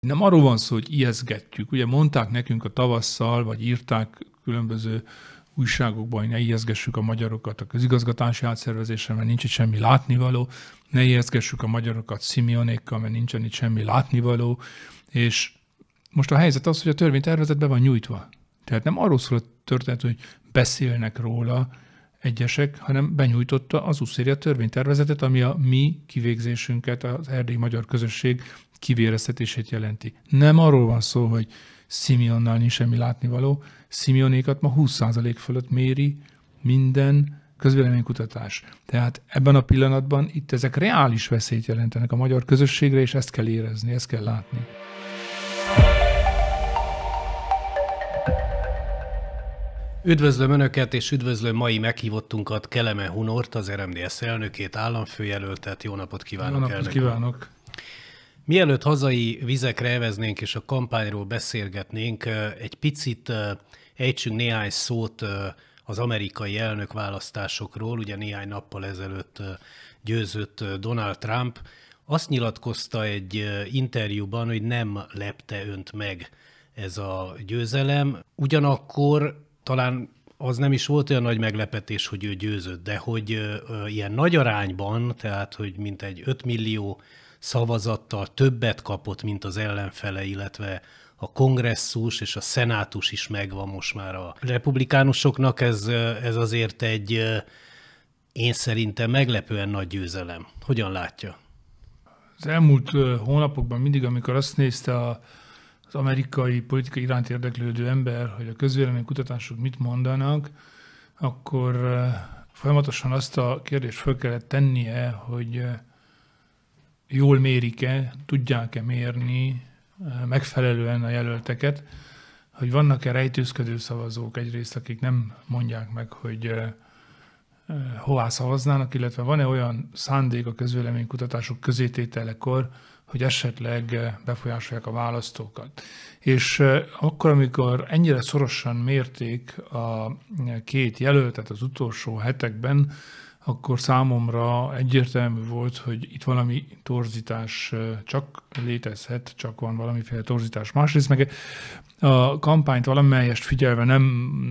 Nem arról van szó, hogy ijeszgetjük. Ugye mondták nekünk a tavasszal, vagy írták különböző újságokban, hogy ne ijeszgessük a magyarokat a közigazgatási átszervezésre, mert nincs itt semmi látnivaló, ne ijeszgessük a magyarokat Simeonékkal, mert nincsen itt semmi látnivaló, és most a helyzet az, hogy a törvénytervezet be van nyújtva. Tehát nem arról szól a történet, hogy beszélnek róla egyesek, hanem benyújtotta az USZÉRI törvénytervezetet, ami a mi kivégzésünket, az erdélyi magyar közösség kivéreztetését jelenti. Nem arról van szó, hogy Simeonnal nincs semmi látnivaló, Simeonékat ma 20% fölött méri minden közvéleménykutatás. Tehát ebben a pillanatban itt ezek reális veszélyt jelentenek a magyar közösségre, és ezt kell érezni, ezt kell látni. Üdvözlöm Önöket, és üdvözlöm mai meghívottunkat, Keleme Hunort, az RMDSZ elnökét, államfőjelöltet. Jó napot kívánok, elnök! Jó napot kívánok! Mielőtt hazai vizekre eveznénk és a kampányról beszélgetnénk, egy picit ejtsünk néhány szót az amerikai elnökválasztásokról. Ugye néhány nappal ezelőtt győzött Donald Trump. Azt nyilatkozta egy interjúban, hogy nem lepte önt meg ez a győzelem. Ugyanakkor talán az nem is volt olyan nagy meglepetés, hogy ő győzött, de hogy ilyen nagy arányban, tehát hogy mintegy 5 millió szavazattal többet kapott, mint az ellenfele, illetve a kongresszus és a szenátus is megvan most már a republikánusoknak. Ez azért egy, én szerintem meglepően nagy győzelem. Hogyan látja? Az elmúlt hónapokban mindig, amikor azt nézte az amerikai politika iránt érdeklődő ember, hogy a közvéleménykutatások mit mondanak, akkor folyamatosan azt a kérdést föl kellett tennie, hogy jól mérik-e, tudják-e mérni megfelelően a jelölteket, hogy vannak-e rejtőzködő szavazók egyrészt, akik nem mondják meg, hogy hová szavaznának, illetve van-e olyan szándék a közvéleménykutatások közétételekor, hogy esetleg befolyásolják a választókat. És akkor, amikor ennyire szorosan mérték a két jelöltet az utolsó hetekben, akkor számomra egyértelmű volt, hogy itt valami torzítás csak létezhet, csak van valamiféle torzítás. Másrészt meg a kampányt valamelyest figyelve nem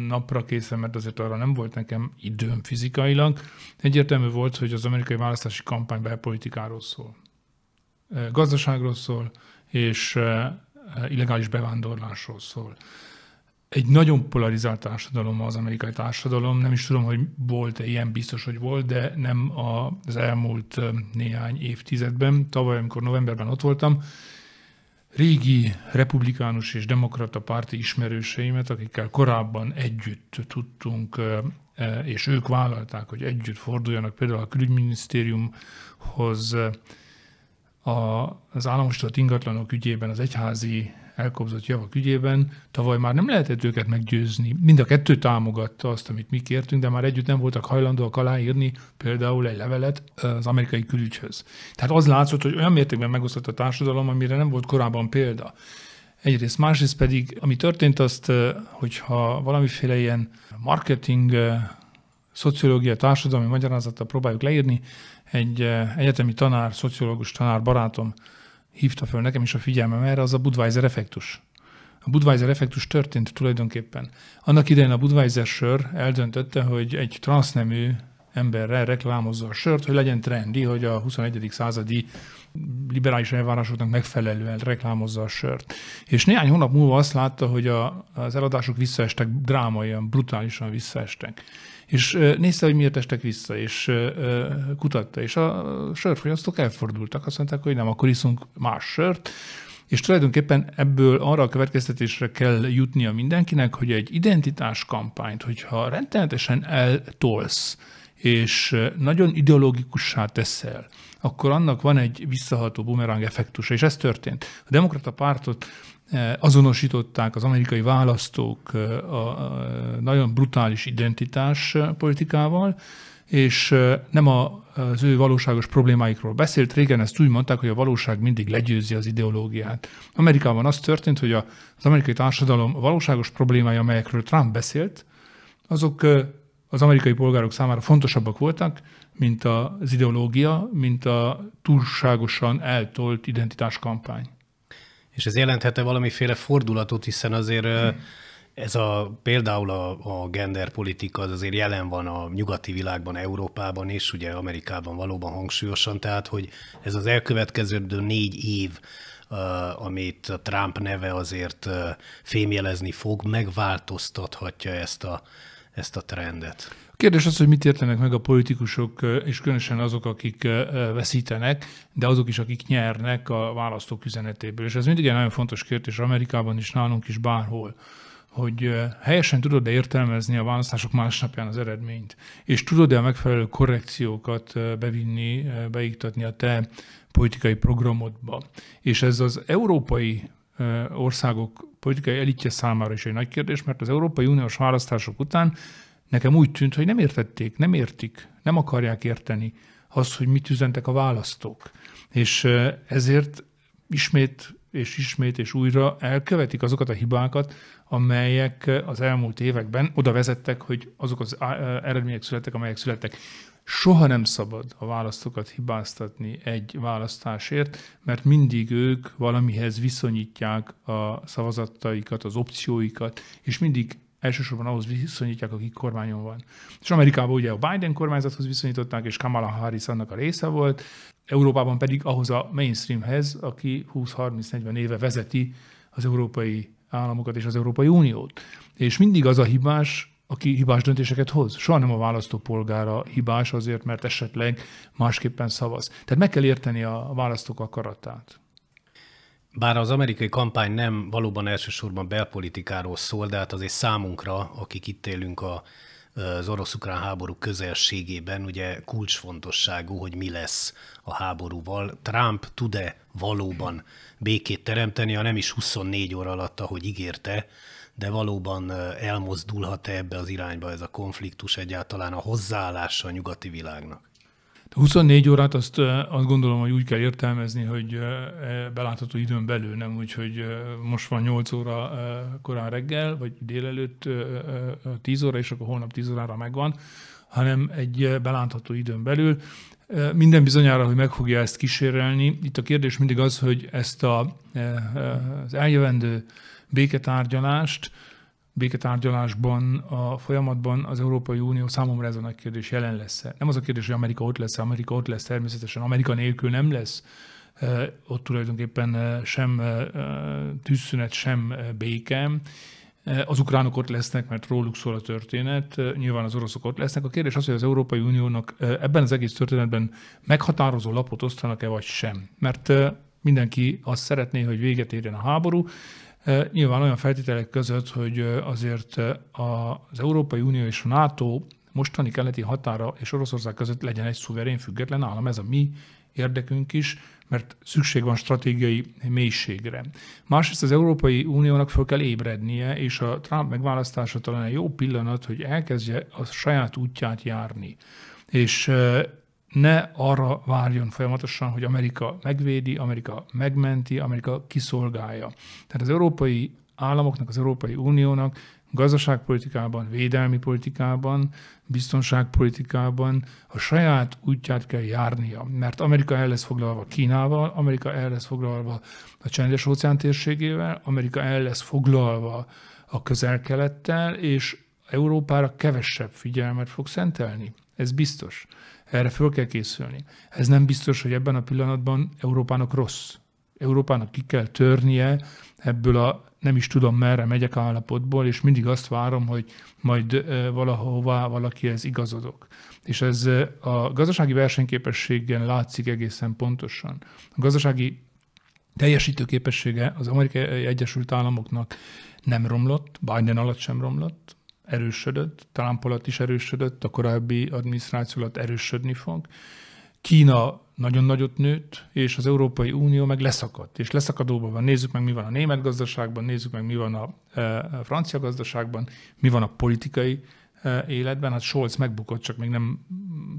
napra készen, mert azért arra nem volt nekem időm fizikailag. Egyértelmű volt, hogy az amerikai választási kampány belpolitikáról szól. Gazdaságról szól, és illegális bevándorlásról szól. Egy nagyon polarizált társadalom az amerikai társadalom, nem is tudom, hogy volt-e ilyen, biztos, hogy volt, de nem az elmúlt néhány évtizedben. Tavaly, amikor novemberben ott voltam, régi republikánus és demokrata párti ismerőseimet, akikkel korábban együtt tudtunk, és ők vállalták, hogy együtt forduljanak például a külügyminisztériumhoz, az államosított ingatlanok ügyében, az egyházi elkobzott javak ügyében. Tavaly már nem lehetett őket meggyőzni. Mind a kettő támogatta azt, amit mi kértünk, de már együtt nem voltak hajlandóak aláírni például egy levelet az amerikai külügyhöz. Tehát az látszott, hogy olyan mértékben megosztott a társadalom, amire nem volt korábban példa. Egyrészt, másrészt pedig, ami történt azt, hogyha valamiféle ilyen marketing, szociológia, társadalmi magyarázattal próbáljuk leírni, egy egyetemi tanár, szociológus tanár barátom hívta föl nekem is a figyelmem erre, az a Budweiser effektus. A Budweiser effektus történt tulajdonképpen. Annak idején a Budweiser sör eldöntötte, hogy egy transznemű emberre reklámozza a sört, hogy legyen trendi, hogy a 21. századi liberális elvárásoknak megfelelően reklámozza a sört. És néhány hónap múlva azt látta, hogy az eladások visszaestek, drámaian, brutálisan visszaestek. És nézte, hogy miért estek vissza, és kutatta, és a sörfogyasztók elfordultak. Azt mondták, hogy nem, akkor iszunk más sört, és tulajdonképpen ebből arra a következtetésre kell jutnia mindenkinek, hogy egy identitáskampányt, hogyha rettenetesen eltolsz, és nagyon ideológikussá teszel, akkor annak van egy visszaható bumerang effektusa, és ez történt. A demokrata pártot azonosították az amerikai választók a nagyon brutális identitás politikával, és nem az ő valóságos problémáikról beszélt. Régen ezt úgy mondták, hogy a valóság mindig legyőzi az ideológiát. Amerikában az történt, hogy az amerikai társadalom valóságos problémái, amelyekről Trump beszélt, azok az amerikai polgárok számára fontosabbak voltak, mint az ideológia, mint a túlságosan eltolt identitáskampány. És ez jelenthet-e valamiféle fordulatot, hiszen azért például a genderpolitika az azért jelen van a nyugati világban, Európában és ugye Amerikában valóban hangsúlyosan, tehát hogy ez az elkövetkező 4 év, amit a Trump neve azért fémjelezni fog, megváltoztathatja ezt a trendet. A kérdés az, hogy mit értenek meg a politikusok, és különösen azok, akik veszítenek, de azok is, akik nyernek a választók üzenetéből. És ez mindig egy nagyon fontos kérdés Amerikában is, nálunk is, bárhol, hogy helyesen tudod-e értelmezni a választások másnapján az eredményt, és tudod-e a megfelelő korrekciókat bevinni, beiktatni a te politikai programodba. És ez az európai országok politikai elitje számára is egy nagy kérdés, mert az Európai Uniós választások után nekem úgy tűnt, hogy nem értették, nem értik, nem akarják érteni azt, hogy mit üzentek a választók. És ezért ismét és újra elkövetik azokat a hibákat, amelyek az elmúlt években oda vezettek, hogy azok az eredmények születtek, amelyek születtek. Soha nem szabad a választókat hibáztatni egy választásért, mert mindig ők valamihez viszonyítják a szavazataikat, az opcióikat, és mindig elsősorban ahhoz viszonyítják, akik kormányon van. És Amerikában ugye a Biden kormányzathoz viszonyították, és Kamala Harris annak a része volt, Európában pedig ahhoz a mainstreamhez, aki 20-30-40 éve vezeti az európai államokat és az Európai Uniót. És mindig az a hibás, aki hibás döntéseket hoz. Soha nem a választópolgára hibás azért, mert esetleg másképpen szavaz. Tehát meg kell érteni a választók akaratát. Bár az amerikai kampány nem valóban elsősorban belpolitikáról szól, de hát azért számunkra, akik itt élünk az orosz-ukrán háború közelségében, ugye kulcsfontosságú, hogy mi lesz a háborúval. Trump tud-e valóban békét teremteni, ha nem is 24 óra alatt, ahogy ígérte, de valóban elmozdulhat-e ebbe az irányba ez a konfliktus, egyáltalán a hozzáállása a nyugati világnak? 24 órát azt gondolom, hogy úgy kell értelmezni, hogy belátható időn belül, nem úgy, hogy most van 8 óra korán reggel, vagy délelőtt 10 óra, és akkor holnap 10 órára megvan, hanem egy belátható időn belül. Minden bizonyára, hogy meg fogja ezt kísérelni. Itt a kérdés mindig az, hogy ezt az eljövendő béketárgyalásban, a folyamatban az Európai Unió, számomra ez a nagy kérdés, jelen lesz-e. Nem az a kérdés, hogy Amerika ott lesz, természetesen Amerika nélkül nem lesz ott tulajdonképpen sem tűzszünet, sem béke. Az ukránok ott lesznek, mert róluk szól a történet, nyilván az oroszok ott lesznek. A kérdés az, hogy az Európai Uniónak ebben az egész történetben meghatározó lapot osztanak-e, vagy sem. Mert mindenki azt szeretné, hogy véget érjen a háború, nyilván olyan feltételek között, hogy azért az Európai Unió és a NATO mostani keleti határa és Oroszország között legyen egy szuverén, független állam. Ez a mi érdekünk is, mert szükség van stratégiai mélységre. Másrészt az Európai Uniónak föl kell ébrednie, és a Trump megválasztása talán egy jó pillanat, hogy elkezdje a saját útját járni. És ne arra várjon folyamatosan, hogy Amerika megvédi, Amerika megmenti, Amerika kiszolgálja. Tehát az európai államoknak, az Európai Uniónak gazdaságpolitikában, védelmi politikában, biztonságpolitikában a saját útját kell járnia, mert Amerika el lesz foglalva Kínával, Amerika el lesz foglalva a Csendes-óceán térségével, Amerika el lesz foglalva a Közel-Kelettel, és Európára kevesebb figyelmet fog szentelni. Ez biztos. Erre föl kell készülni. Ez nem biztos, hogy ebben a pillanatban Európának rossz. Európának ki kell törnie ebből a nem is tudom merre megyek állapotból, és mindig azt várom, hogy majd valahová valakihez igazodok. És ez a gazdasági versenyképességen látszik egészen pontosan. A gazdasági teljesítőképessége az Amerikai Egyesült Államoknak nem romlott, Biden alatt sem romlott, erősödött, Trump alatt is erősödött, a korábbi adminisztráció alatt erősödni fog. Kína nagyon nagyot nőtt, és az Európai Unió meg leszakadt. És leszakadóban van. Nézzük meg, mi van a német gazdaságban, nézzük meg, mi van a francia gazdaságban, mi van a politikai életben. Hát Scholz megbukott, csak még nem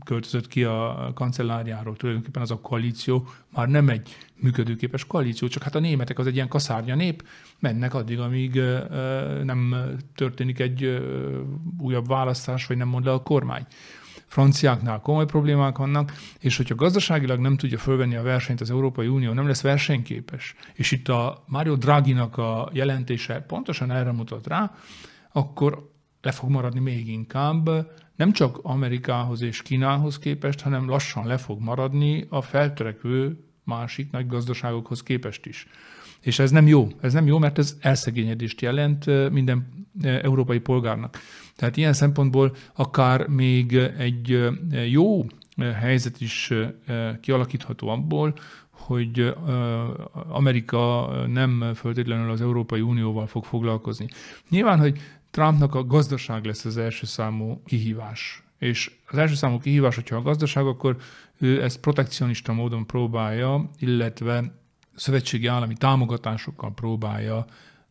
költözött ki a kancelláriáról. Tulajdonképpen az a koalíció már nem egy működőképes koalíció, csak hát a németek az egy ilyen kaszárnya nép, mennek addig, amíg nem történik egy újabb választás, vagy nem mond le a kormány. franciáknál komoly problémák vannak, és hogyha gazdaságilag nem tudja fölvenni a versenyt az Európai Unió, nem lesz versenyképes, és itt a Mario Draghinak a jelentése pontosan erre mutat rá, akkor le fog maradni még inkább, nem csak Amerikához és Kínához képest, hanem lassan le fog maradni a feltörekvő másik nagy gazdaságokhoz képest is. És ez nem jó. Ez nem jó, mert ez elszegényedést jelent minden európai polgárnak. Tehát ilyen szempontból akár még egy jó helyzet is kialakítható abból, hogy Amerika nem feltétlenül az Európai Unióval fog foglalkozni. Nyilván, hogy Trumpnak a gazdaság lesz az első számú kihívás. És az első számú kihívás, hogyha a gazdaság, akkor ő ezt protekcionista módon próbálja, illetve szövetségi állami támogatásokkal próbálja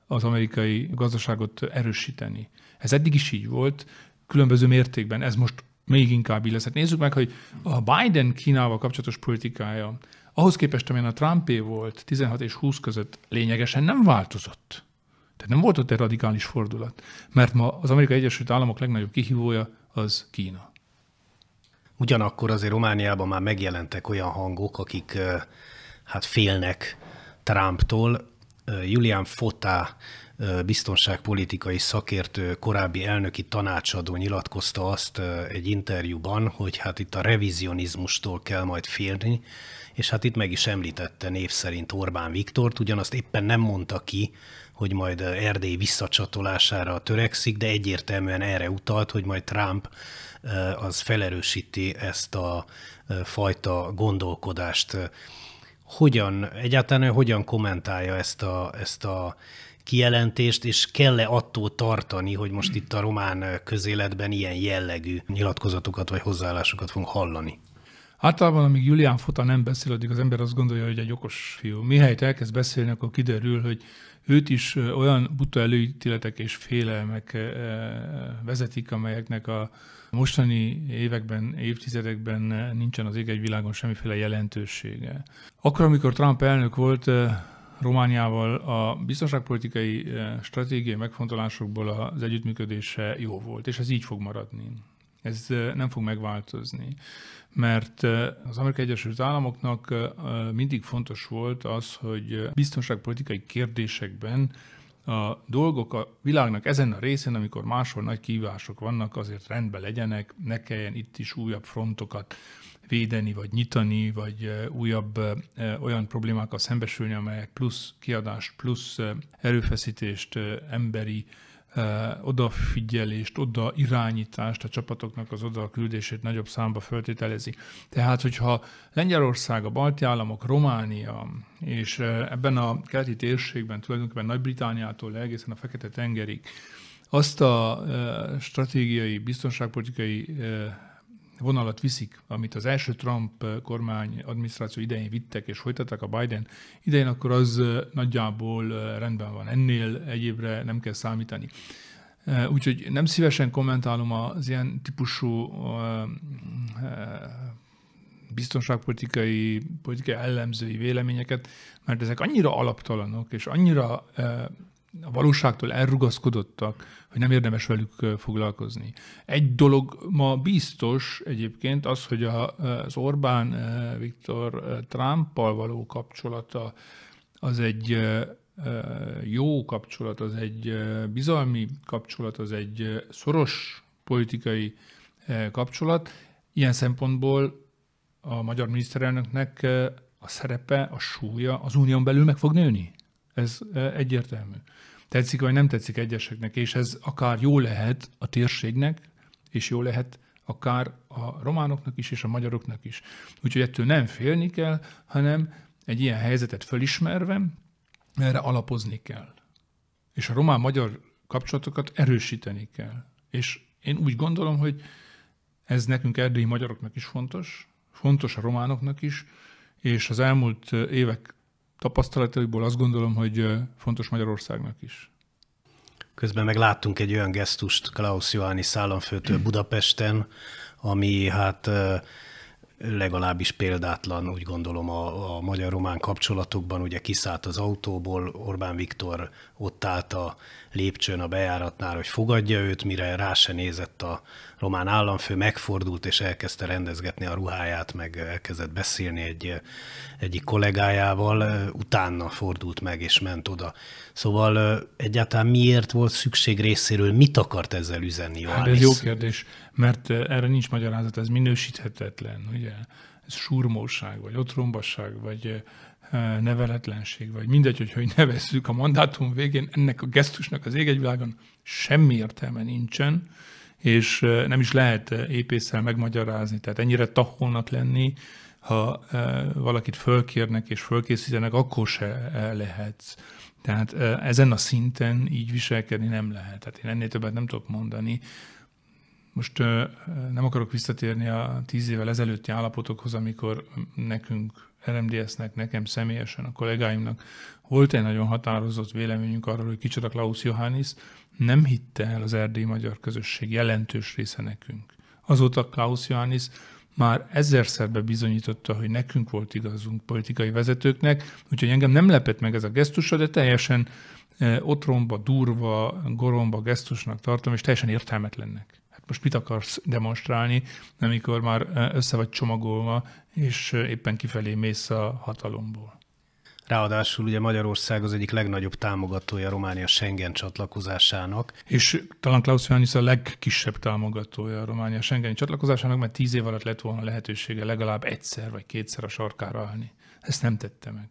az amerikai gazdaságot erősíteni. Ez eddig is így volt, különböző mértékben, ez most még inkább így lesz. Hát nézzük meg, hogy a Biden Kínával kapcsolatos politikája ahhoz képest, amilyen a Trumpé volt 16 és 20 között lényegesen nem változott. Tehát nem volt ott egy radikális fordulat, mert ma az Amerikai Egyesült Államok legnagyobb kihívója az Kína. Ugyanakkor azért Romániában már megjelentek olyan hangok, akik hát félnek Trumptól. Julian Fota biztonságpolitikai szakértő, korábbi elnöki tanácsadó nyilatkozta azt egy interjúban, hogy hát itt a revizionizmustól kell majd félni, és hát itt meg is említette név szerint Orbán Viktort, ugyanazt éppen nem mondta ki, hogy majd Erdély visszacsatolására törekszik, de egyértelműen erre utalt, hogy majd Trump az felerősíti ezt a fajta gondolkodást. Egyáltalán hogyan kommentálja ezt a kijelentést, és kell-e attól tartani, hogy most itt a román közéletben ilyen jellegű nyilatkozatokat vagy hozzáállásokat fogunk hallani? Általában, amíg Julian Fota nem beszél, addig az ember azt gondolja, hogy egy okos fiú. Mihelyt elkezd beszélni, akkor kiderül, hogy őt is olyan buta előítéletek és félelmek vezetik, amelyeknek a mostani években, évtizedekben nincsen az ég-egy-világon semmiféle jelentősége. Akkor, amikor Trump elnök volt, Romániával a biztonságpolitikai stratégiai megfontolásokból az együttműködése jó volt, és ez így fog maradni. Ez nem fog megváltozni, mert az Amerikai Egyesült Államoknak mindig fontos volt az, hogy biztonságpolitikai kérdésekben a dolgok a világnak ezen a részén, amikor máshol nagy kihívások vannak, azért rendben legyenek, ne kelljen itt is újabb frontokat védeni, vagy nyitani, vagy újabb olyan problémákkal szembesülni, amelyek plusz kiadást, plusz erőfeszítést, emberi odafigyelést, oda irányítást, a csapatoknak az oda küldését nagyobb számba feltételezi. Tehát, hogyha Lengyelország, a balti államok, Románia, és ebben a keleti térségben, tulajdonképpen Nagy-Britanniától egészen a Fekete-tengerig azt a stratégiai, biztonságpolitikai vonalat viszik, amit az első Trump kormány adminisztráció idején vittek és folytattak a Biden idején, akkor az nagyjából rendben van. Ennél egyébre nem kell számítani. Úgyhogy nem szívesen kommentálom az ilyen típusú biztonságpolitikai elemzői véleményeket, mert ezek annyira alaptalanok, és annyira a valóságtól elrugaszkodottak, hogy nem érdemes velük foglalkozni. Egy dolog ma biztos egyébként az, hogy az Orbán Viktor Trumpal való kapcsolata az egy jó kapcsolat, az egy bizalmi kapcsolat, az egy szoros politikai kapcsolat. Ilyen szempontból a magyar miniszterelnöknek a szerepe, a súlya az unión belül meg fog nőni. Ez egyértelmű. Tetszik vagy nem tetszik egyeseknek, és ez akár jó lehet a térségnek, és jó lehet akár a románoknak is, és a magyaroknak is. Úgyhogy ettől nem félni kell, hanem egy ilyen helyzetet fölismerve erre alapozni kell. És a román-magyar kapcsolatokat erősíteni kell. És én úgy gondolom, hogy ez nekünk erdélyi magyaroknak is fontos a románoknak is, és az elmúlt évek tapasztalataiból azt gondolom, hogy fontos Magyarországnak is. Közben meg láttunk egy olyan gesztust Klaus Iohannis államfőtől Budapesten, ami hát legalábbis példátlan, úgy gondolom a magyar-román kapcsolatokban, ugye kiszállt az autóból, Orbán Viktor ott állt a lépcsőn a bejáratnál, hogy fogadja őt, mire rá se nézett a román államfő, megfordult és elkezdte rendezgetni a ruháját, meg elkezdett beszélni egyik kollégájával, utána fordult meg és ment oda. Szóval egyáltalán miért volt szükség részéről, mit akart ezzel üzenni Iohannis? Hát ez jó kérdés, mert erre nincs magyarázat, ez minősíthetetlen, ugye? Ez surmóság, vagy otrombaság, vagy neveletlenség, vagy mindegy, hogy nevezzük a mandátum végén, ennek a gesztusnak az ég-egy-világon semmi értelme nincsen, és nem is lehet épésszel megmagyarázni, tehát ennyire taholnak lenni, ha valakit fölkérnek és fölkészítenek, akkor se lehetsz. Tehát ezen a szinten így viselkedni nem lehet. Tehát én ennél többet nem tudok mondani. Most nem akarok visszatérni a 10 évvel ezelőtti állapotokhoz, amikor nekünk, RMDS-nek, nekem személyesen, a kollégáimnak volt egy nagyon határozott véleményünk arról, hogy kicsoda Klaus Iohannis, nem hitte el az erdélyi magyar közösség jelentős része nekünk. Azóta Klaus Iohannis már ezerszer bebizonyította, hogy nekünk volt igazunk politikai vezetőknek, úgyhogy engem nem lepett meg ez a gesztusa, de teljesen otromba, durva, goromba gesztusnak tartom, és teljesen értelmetlennek. Hát most mit akarsz demonstrálni, amikor már össze vagy csomagolva, és éppen kifelé mész a hatalomból? Ráadásul ugye Magyarország az egyik legnagyobb támogatója Románia Schengen csatlakozásának. És talán Klaus Iohannis a legkisebb támogatója a Románia Schengeni csatlakozásának, mert 10 év alatt lett volna lehetősége legalább egyszer vagy kétszer a sarkára állni. Ezt nem tette meg.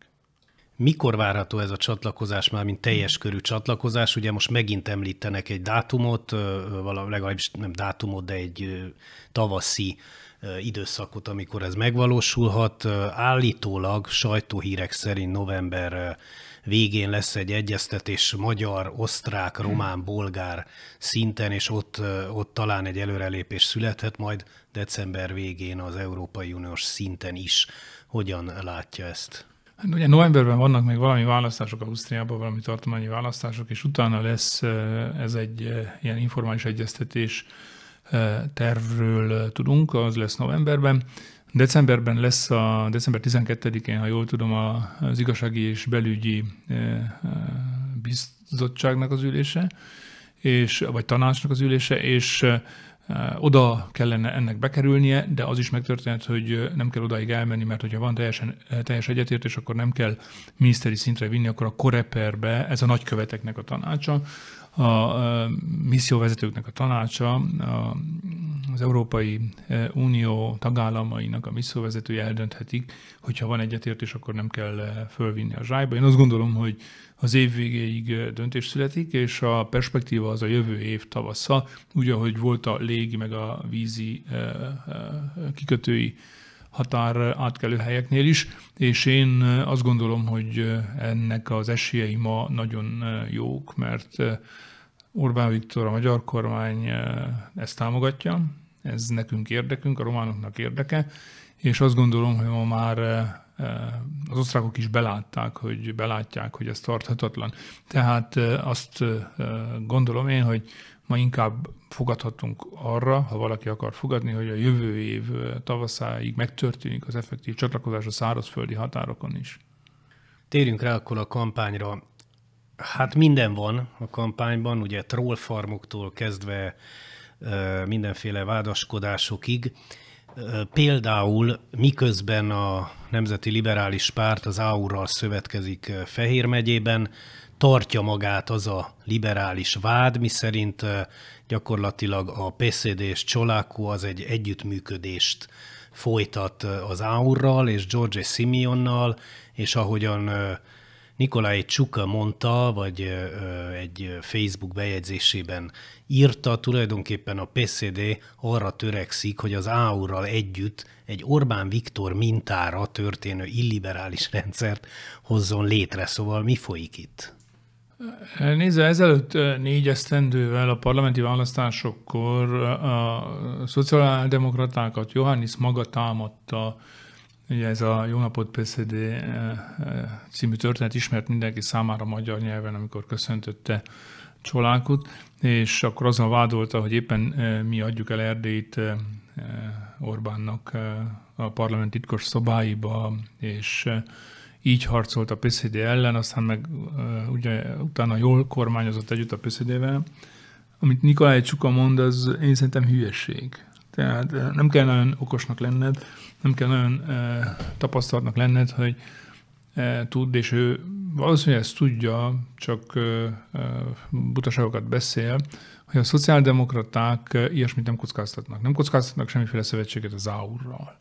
Mikor várható ez a csatlakozás már, mint teljes körű csatlakozás? Ugye most megint említenek egy dátumot, legalábbis nem dátumot, de egy tavaszi időszakot, amikor ez megvalósulhat. Állítólag sajtóhírek szerint november végén lesz egy egyeztetés magyar, osztrák, román, bolgár szinten, és ott talán egy előrelépés születhet, majd december végén az Európai Uniós szinten is. Hogyan látja ezt? Hát ugye novemberben vannak még valami választások Ausztriában, valami tartományi választások, és utána lesz ez egy ilyen informális egyeztetés, tervről tudunk, az lesz novemberben. Decemberben lesz december 12-én, ha jól tudom, az igazsági és belügyi bizottságnak az ülése, vagy tanácsnak az ülése, és oda kellene ennek bekerülnie, de az is megtörténhet, hogy nem kell odáig elmenni, mert hogyha van teljes egyetértés, akkor nem kell miniszteri szintre vinni, akkor a Coreperbe, ez a nagyköveteknek a tanácsa, a misszióvezetőknek a tanácsa, az Európai Unió tagállamainak a misszióvezetői eldönthetik, hogyha van egyetértés, akkor nem kell fölvinni a zsájba. Én azt gondolom, hogy az év végéig döntés születik, és a perspektíva az a jövő év tavassza, úgy, ahogy volt a légi meg a vízi kikötői határ átkelő helyeknél is, és én azt gondolom, hogy ennek az esélyei ma nagyon jók, mert Orbán Viktor, a magyar kormány ezt támogatja, ez nekünk érdekünk, a románoknak érdeke, és azt gondolom, hogy ma már az osztrákok is belátják, hogy ez tarthatatlan. Tehát azt gondolom én, hogy ma inkább fogadhatunk arra, ha valaki akar fogadni, hogy a jövő év tavaszáig megtörténik az effektív csatlakozás a szárazföldi határokon is. Térjünk rá akkor a kampányra. Hát minden van a kampányban, ugye trollfarmoktól kezdve mindenféle vádaskodásokig. Például miközben a Nemzeti Liberális Párt az AU-ral szövetkezik Fehér megyében, tartja magát az a liberális vád, miszerint gyakorlatilag a PSD és Csolákó az egy együttműködést folytat az AU-ral és George Simeonnal, és ahogyan Nikolai Csuka mondta, vagy egy Facebook bejegyzésében írta, tulajdonképpen a PSD arra törekszik, hogy az AU-ral együtt egy Orbán Viktor mintára történő illiberális rendszert hozzon létre. Szóval mi folyik itt? Nézze, ezelőtt 4 esztendővel a parlamenti választásokkor a szociáldemokratákat Iohannis maga támadta. Ugye ez a Jó napot PSD című történet ismert mindenki számára magyar nyelven, amikor köszöntötte Csolákot, és akkor azon vádolta, hogy éppen mi adjuk el Erdélyt Orbánnak a parlament titkos szobáiba, és így harcolt a PSD ellen, aztán meg ugye utána jól kormányozott együtt a PSD-vel. Amit Nikolaj Csuka mond, az én szerintem hülyesség. Tehát nem kell nagyon okosnak lenned, nem kell nagyon tapasztalatnak lenned, hogy tudd, és ő valószínűleg ezt tudja, csak butaságokat beszél, hogy a szociáldemokraták ilyesmit nem kockáztatnak. Nem kockáztatnak semmiféle szövetséget az AUR-ral.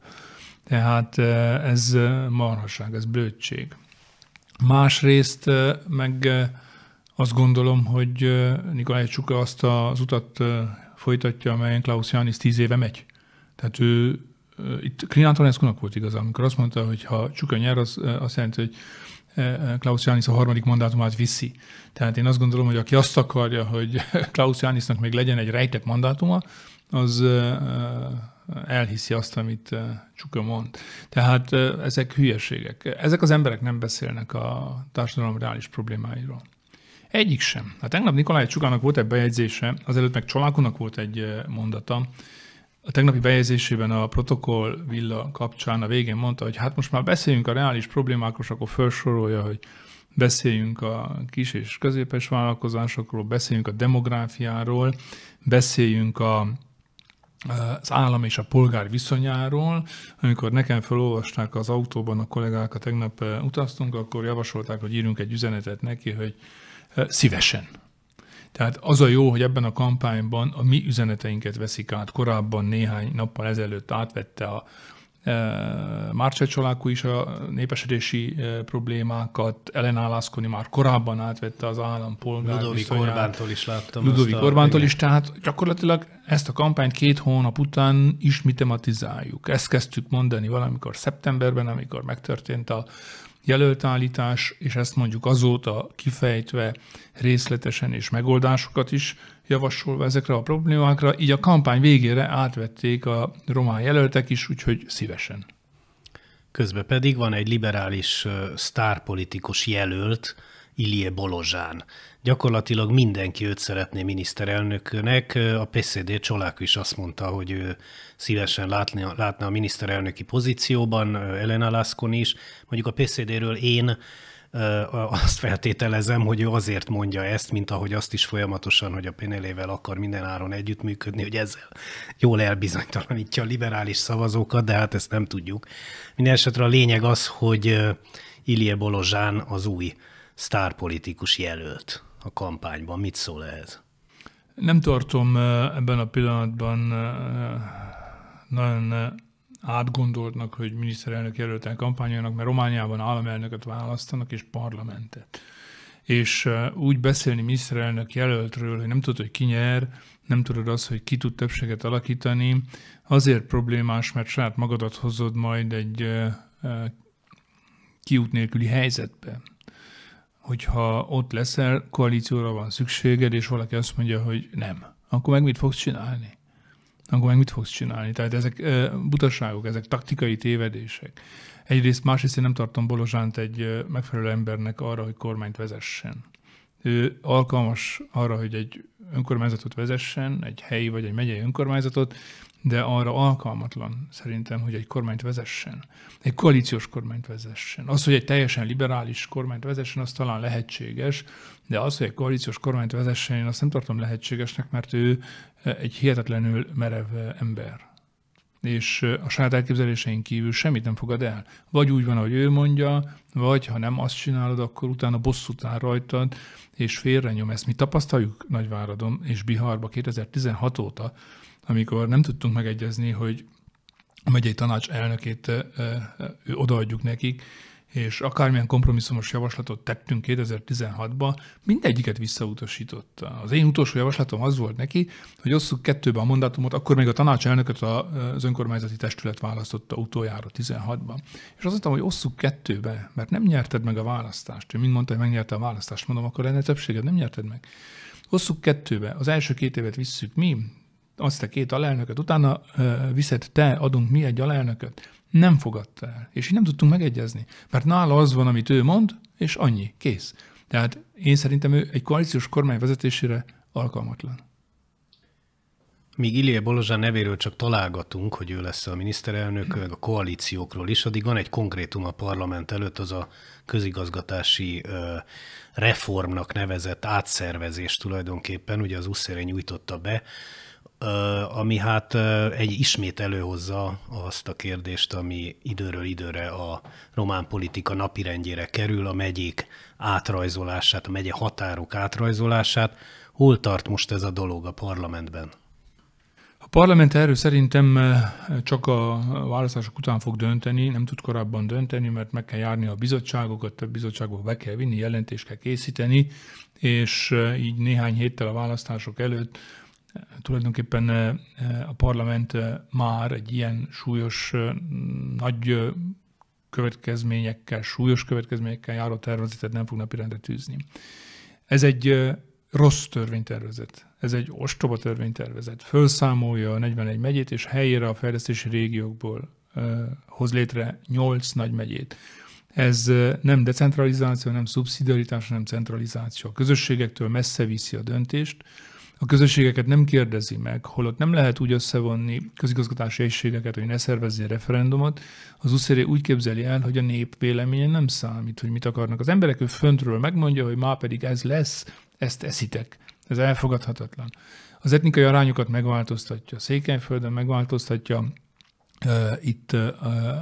Tehát ez marhaság, ez blödség. Másrészt meg azt gondolom, hogy Nikolaj Csuka azt az utat folytatja, amelyen Klaus János 10 éve megy. Tehát ő itt Krin Antonescu-nak volt igaza, amikor azt mondta, hogy ha Csuka nyer, az azt jelenti, hogy Klaus János a harmadik mandátumát viszi. Tehát én azt gondolom, hogy aki azt akarja, hogy Klaus Jánosnak még legyen egy rejtett mandátuma, az elhiszi azt, amit Csuka mond. Tehát ezek hülyeségek. Ezek az emberek nem beszélnek a társadalom reális problémáiról. Egyik sem. Hát tegnap Nikolaj Csukának volt egy bejegyzése, azelőtt meg Csalákonak volt egy mondata. A tegnapi bejegyzésében a protokoll villa kapcsán a végén mondta, hogy hát most már beszéljünk a reális problémákról, akkor felsorolja, hogy beszéljünk a kis és középes vállalkozásokról, beszéljünk a demográfiáról, beszéljünk az állam és a polgár viszonyáról. Amikor nekem felolvasták az autóban a kollégák, tegnap utaztunk, akkor javasolták, hogy írjunk egy üzenetet neki, hogy szívesen. Tehát az a jó, hogy ebben a kampányban a mi üzeneteinket veszik át. Korábban néhány nappal ezelőtt átvette a Marcel Csolákú is a népesedési problémákat, Elena Laszkoni már korábban átvette az állampolgár Ludovik Orbántól is láttam. Ludovik Orbántól is, tehát gyakorlatilag ezt a kampányt 2 hónap után ismét tematizáljuk. Ezt kezdtük mondani valamikor szeptemberben, amikor megtörtént a jelöltállítás, és ezt mondjuk azóta kifejtve részletesen és megoldásokat is javasolva ezekre a problémákra, így a kampány végére átvették a román jelöltek is, úgyhogy szívesen. Közben pedig van egy liberális sztárpolitikus jelölt, Ilie Bolozsán. Gyakorlatilag mindenki őt szeretné miniszterelnöknek. A PSD Csolákú is azt mondta, hogy ő szívesen látna a miniszterelnöki pozícióban, Elena Laszkoni is. Mondjuk a PSD-ről én azt feltételezem, hogy ő azért mondja ezt, mint ahogy azt is folyamatosan, hogy a PNL-vel akar minden áron együttműködni, hogy ezzel jól elbizonytalanítja a liberális szavazókat, de hát ezt nem tudjuk. Mindenesetre a lényeg az, hogy Ilie Bolozsán az új sztárpolitikus jelölt a kampányban. Mit szól ehhez? Nem tartom ebben a pillanatban nagyon átgondoltnak, hogy miniszterelnök jelölten kampányolnak, mert Romániában államelnököt választanak és parlamentet. És úgy beszélni miniszterelnök jelöltről, hogy nem tudod, hogy ki nyer, nem tudod azt, hogy ki tud többséget alakítani, azért problémás, mert saját magadat hozod majd egy kiút nélküli helyzetbe. Hogyha ott leszel, koalícióra van szükséged, és valaki azt mondja, hogy nem, akkor meg mit fogsz csinálni? Tehát ezek butaságok, ezek taktikai tévedések. Egyrészt, másrészt én nem tartom Bolozsánt egy megfelelő embernek arra, hogy kormányt vezessen. Ő alkalmas arra, hogy egy önkormányzatot vezessen, egy helyi vagy egy megyei önkormányzatot, de arra alkalmatlan szerintem, hogy egy kormányt vezessen. Egy koalíciós kormányt vezessen. Az, hogy egy teljesen liberális kormányt vezessen, az talán lehetséges, de az, hogy egy koalíciós kormányt vezessen, én azt nem tartom lehetségesnek, mert ő egy hihetetlenül merev ember. És a saját elképzelésein kívül semmit nem fogad el. Vagy úgy van, ahogy ő mondja, vagy ha nem azt csinálod, akkor utána bosszút áll rajtad, és félrenyom. Ezt mi tapasztaljuk Nagyváradon és Biharba 2016 óta, amikor nem tudtunk megegyezni, hogy a megyei tanács elnökét odaadjuk nekik, és akármilyen kompromisszumos javaslatot tettünk 2016-ban, mindegyiket visszautasította. Az én utolsó javaslatom az volt neki, hogy osszuk 2-be a mandátumot, akkor még a tanács elnököt az önkormányzati testület választotta utoljára 16-ban. És azt mondtam, hogy osszuk 2-be, mert nem nyerted meg a választást. Ő mind mondta, hogy megnyerte a választást. Mondom, akkor lenne többséged, nem nyerted meg. Osszuk 2-be. Az első 2 évet visszük mi, azt te 2 alelnököt, utána viszed te, adunk mi egy alelnököt. Nem fogadta el. És így nem tudtunk megegyezni. Mert nála az van, amit ő mond, és annyi. Kész. Tehát én szerintem ő egy koalíciós kormány vezetésére alkalmatlan. Míg Ilije Bolozsán nevéről csak találgatunk, hogy ő lesz a miniszterelnök, meg a koalíciókról is, addig van egy konkrétum a parlament előtt, az a közigazgatási reformnak nevezett átszervezés tulajdonképpen, ugye az Usszéri nyújtotta be, ami hát ismét előhozza azt a kérdést, ami időről időre a román politika napirendjére kerül, a megyék átrajzolását, a megye határok átrajzolását. Hol tart most ez a dolog a parlamentben? A parlament erről szerintem csak a választások után fog dönteni, nem tud korábban dönteni, mert meg kell járni a bizottságokat, a bizottságokba be kell vinni, jelentést kell készíteni, és így néhány héttel a választások előtt tulajdonképpen a parlament már egy ilyen súlyos, nagy súlyos következményekkel járó tervezetet nem fog napirendre tűzni. Ez egy rossz törvénytervezet. Ez egy ostoba törvénytervezet. Fölszámolja a 41 megyét, és helyére a fejlesztési régiókból hoz létre 8 nagy megyét. Ez nem decentralizáció, nem szubszidiaritás, hanem centralizáció. A közösségektől messze viszi a döntést, a közösségeket nem kérdezi meg, holott nem lehet úgy összevonni közigazgatási egységeket, hogy ne szervezzél referendumot. Az Usszéri úgy képzeli el, hogy a nép véleménye nem számít, hogy mit akarnak. Az emberek ő föntről megmondja, hogy már pedig ez lesz, ezt eszitek. Ez elfogadhatatlan. Az etnikai arányokat megváltoztatja. Székelyföldön megváltoztatja, itt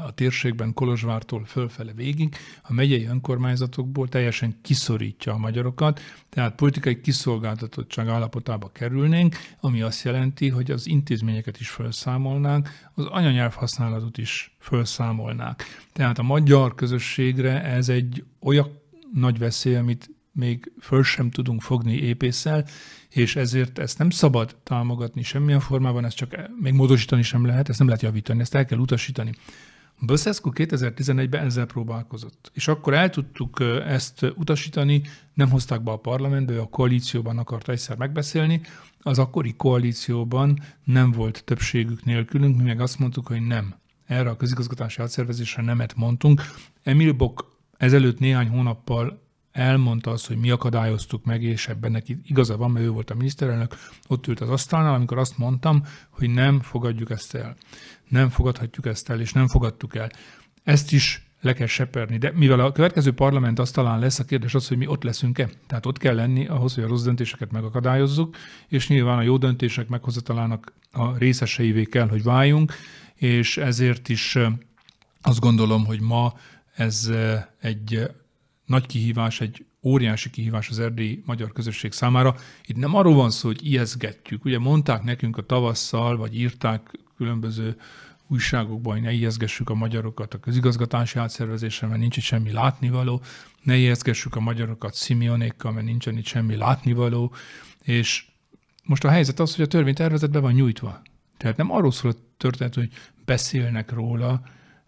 a térségben Kolozsvártól fölfele végig, a megyei önkormányzatokból teljesen kiszorítja a magyarokat, tehát politikai kiszolgáltatottság állapotába kerülnénk, ami azt jelenti, hogy az intézményeket is felszámolnánk, az anyanyelvhasználatot is felszámolnák. Tehát a magyar közösségre ez egy olyan nagy veszély, amit még föl sem tudunk fogni épésszel, és ezért ezt nem szabad támogatni semmilyen formában, ezt csak még módosítani sem lehet, ezt nem lehet javítani, ezt el kell utasítani. Băsescu 2011-ben ezzel próbálkozott, és akkor el tudtuk ezt utasítani, nem hozták be a parlamentbe, a koalícióban akart egyszer megbeszélni, az akkori koalícióban nem volt többségük nélkülünk, mi meg azt mondtuk, hogy nem. Erre a közigazgatási átszervezésre nemet mondtunk. Emil Bock ezelőtt néhány hónappal elmondta azt, hogy mi akadályoztuk meg, és ebben neki igaza van, mert ő volt a miniszterelnök, ott ült az asztalnál, amikor azt mondtam, hogy nem fogadjuk ezt el. Nem fogadhatjuk ezt el, és nem fogadtuk el. Ezt is le kell seperni, de mivel a következő parlament asztalán lesz, a kérdés az, hogy mi ott leszünk-e. Tehát ott kell lenni ahhoz, hogy a rossz döntéseket megakadályozzuk, és nyilván a jó döntések meghozatalának a részeseivé kell, hogy váljunk, és ezért is azt gondolom, hogy ma ez egy nagy kihívás, egy óriási kihívás az erdélyi magyar közösség számára. Itt nem arról van szó, hogy ijesztgetjük. Ugye mondták nekünk a tavasszal, vagy írták különböző újságokban, hogy ne ijesztgessük a magyarokat a közigazgatási átszervezésre, mert nincs itt semmi látnivaló, ne ijesztgessük a magyarokat Simeonékkal, mert nincsen itt semmi látnivaló, és most a helyzet az, hogy a törvénytervezet be van nyújtva. Tehát nem arról szól a történet, hogy beszélnek róla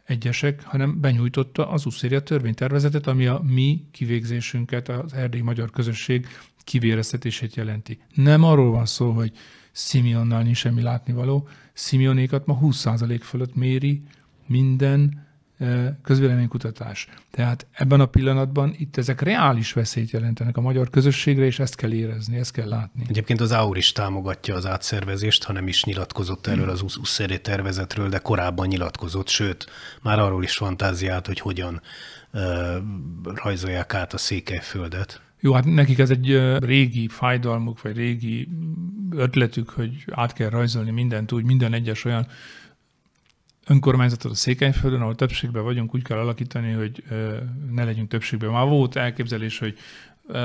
egyesek, hanem benyújtotta az Usszéri törvénytervezetet, ami a mi kivégzésünket, az erdélyi magyar közösség kivéreztetését jelenti. Nem arról van szó, hogy Simeonnal nincs semmi látnivaló. Simeonékat ma 20% fölött méri minden közvéleménykutatás. Tehát ebben a pillanatban itt ezek reális veszélyt jelentenek a magyar közösségre, és ezt kell érezni, ezt kell látni. Egyébként az AUR is támogatja az átszervezést, ha nem is nyilatkozott erről az Usszéri tervezetről, de korábban nyilatkozott, sőt, már arról is fantáziált, hogy hogyan rajzolják át a Székelyföldet. Jó, hát nekik ez egy régi fájdalmuk, vagy régi ötletük, hogy át kell rajzolni mindent úgy, minden egyes olyan önkormányzatot a Székelyföldön, ahol többségben vagyunk, úgy kell alakítani, hogy ne legyünk többségben. Már volt elképzelés, hogy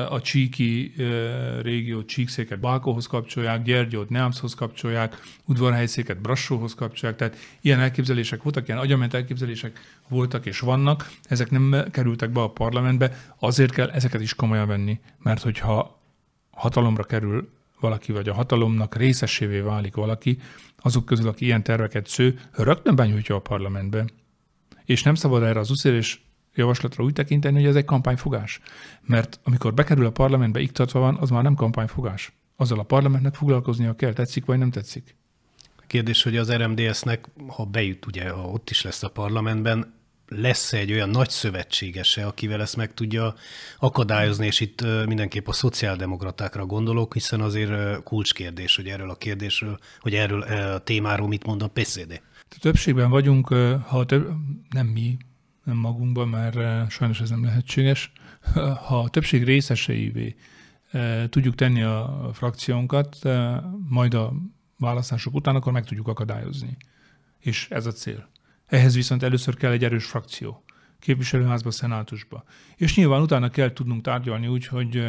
a csíki régió Csíkszéket Bákóhoz kapcsolják, Gyergyót Neamszhoz kapcsolják, Udvarhelyszéket Brassóhoz kapcsolják, tehát ilyen elképzelések voltak, ilyen agyament elképzelések voltak és vannak, ezek nem kerültek be a parlamentbe, azért kell ezeket is komolyan venni, mert hogyha hatalomra kerül valaki, vagy a hatalomnak részesévé válik valaki, azok közül, aki ilyen terveket sző, rögtön benyújtja a parlamentbe. És nem szabad erre az uszérés javaslatra úgy tekinteni, hogy ez egy kampányfogás. Mert amikor bekerül a parlamentbe, iktatva van, az már nem kampányfogás. Azzal a parlamentnek foglalkoznia kell, tetszik vagy nem tetszik. A kérdés, hogy az RMDS-nek, ha bejut, ugye, ha ott is lesz a parlamentben, lesz egy olyan nagy szövetségese, akivel ezt meg tudja akadályozni, és itt mindenképp a szociáldemokratákra gondolok, hiszen azért kulcskérdés, hogy erről a kérdésről, hogy erről a témáról mit mond a PSD. Többségben vagyunk, nem mi, nem magunkban, mert sajnos ez nem lehetséges. Ha a többség részeseivé tudjuk tenni a frakciónkat, majd a választások után, akkor meg tudjuk akadályozni. És ez a cél. Ehhez viszont először kell egy erős frakció. Képviselőházba, szenátusba. És nyilván utána kell tudnunk tárgyalni úgy, hogy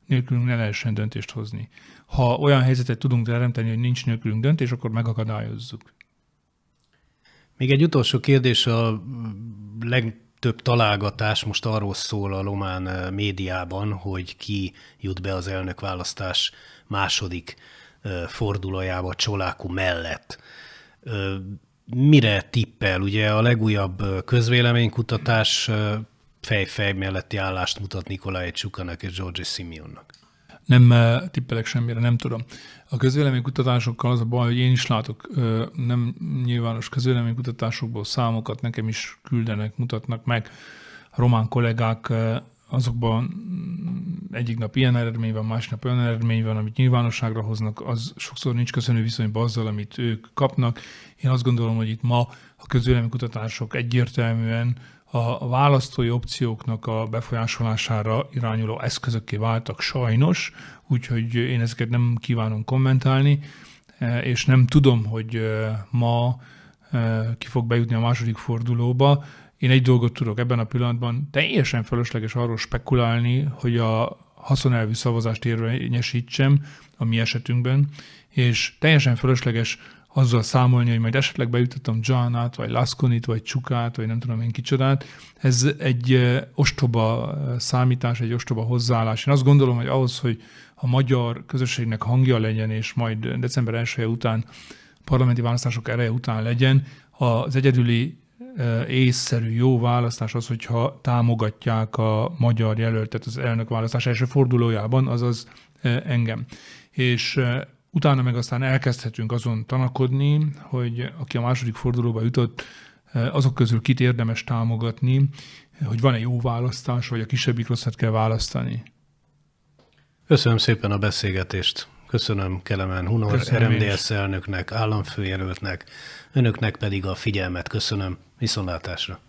nélkülünk ne lehessen döntést hozni. Ha olyan helyzetet tudunk teremteni, hogy nincs nélkülünk döntés, akkor megakadályozzuk. Még egy utolsó kérdés, a legtöbb találgatás most arról szól a román médiában, hogy ki jut be az elnökválasztás második fordulójába Csoláku mellett. Mire tippel? Ugye a legújabb közvéleménykutatás fej-fej melletti állást mutat Nicolae Csukanak és Giorgio Simeonnak. Nem tippelek semmire, nem tudom. A közvéleménykutatásokkal az a baj, hogy én is látok nem nyilvános közvéleménykutatásokból számokat, nekem is küldenek, mutatnak meg. A román kollégák, azokban egyik nap ilyen eredmény van, másnap olyan eredmény van, amit nyilvánosságra hoznak, az sokszor nincs köszönő viszonyban azzal, amit ők kapnak. Én azt gondolom, hogy itt ma a közvéleménykutatások egyértelműen a választói opcióknak a befolyásolására irányuló eszközökké váltak sajnos, úgyhogy én ezeket nem kívánom kommentálni, és nem tudom, hogy ma ki fog bejutni a második fordulóba. Én egy dolgot tudok ebben a pillanatban, teljesen fölösleges arról spekulálni, hogy a haszonelvű szavazást érvényesítsem a mi esetünkben, és teljesen fölösleges azzal számolni, hogy majd esetleg bejutottam Dzsánát, vagy Laszkonit, vagy Csukát, vagy nem tudom én kicsodát. Ez egy ostoba számítás, egy ostoba hozzáállás. Én azt gondolom, hogy ahhoz, hogy a magyar közösségnek hangja legyen, és majd december 1-e után, parlamenti választások ereje után legyen, az egyedüli észszerű, jó választás az, hogyha támogatják a magyar jelöltet az elnökválasztás első fordulójában, azaz engem. És utána meg aztán elkezdhetünk azon tanakodni, hogy aki a második fordulóba jutott, azok közül kit érdemes támogatni, hogy van-e jó választás, vagy a kisebbik rosszat kell választani. Köszönöm szépen a beszélgetést. Köszönöm Kelemen Hunor, RMDSZ elnöknek, államfőjelöltnek, önöknek pedig a figyelmet köszönöm. Viszontlátásra!